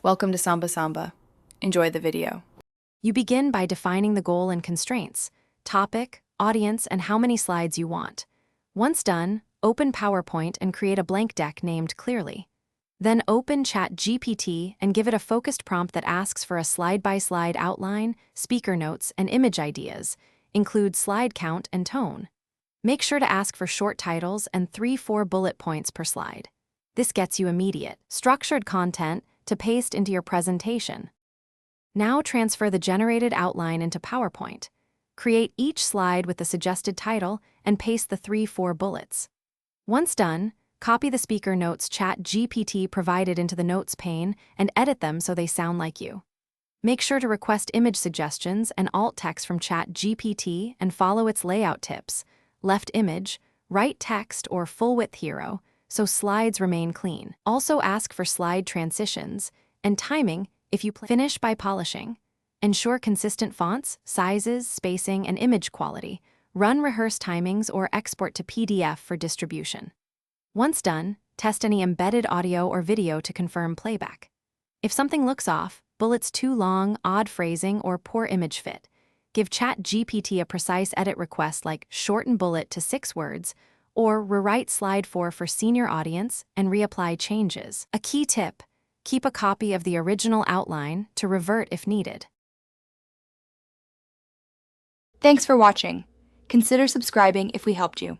Welcome to Samba Samba. Enjoy the video. You begin by defining the goal and constraints, topic, audience, and how many slides you want. Once done, open PowerPoint and create a blank deck named clearly. Then open Chatgpt and give it a focused prompt that asks for a slide-by-slide outline, speaker notes, and image ideas. Include slide count and tone. Make sure to ask for short titles and 3-4 bullet points per slide. This gets you immediate, structured content to paste into your presentation. Now transfer the generated outline into PowerPoint. Create each slide with the suggested title and paste the 3-4 bullets. Once done, copy the speaker notes Chatgpt provided into the notes pane and edit them so they sound like you. Make sure to request image suggestions and alt text from Chatgpt and follow its layout tips: left image, right text, or full-width hero, so slides remain clean. Also ask for slide transitions and timing if you finish by polishing. Ensure consistent fonts, sizes, spacing, and image quality. Run rehearse timings or export to PDF for distribution. Once done, test any embedded audio or video to confirm playback. If something looks off, bullets too long, odd phrasing, or poor image fit, give Chatgpt a precise edit request like shorten bullet to 6 words, or rewrite slide 4 for senior audience and reapply changes. A key tip: keep a copy of the original outline to revert if needed. Thanks for watching. Consider subscribing if we helped you.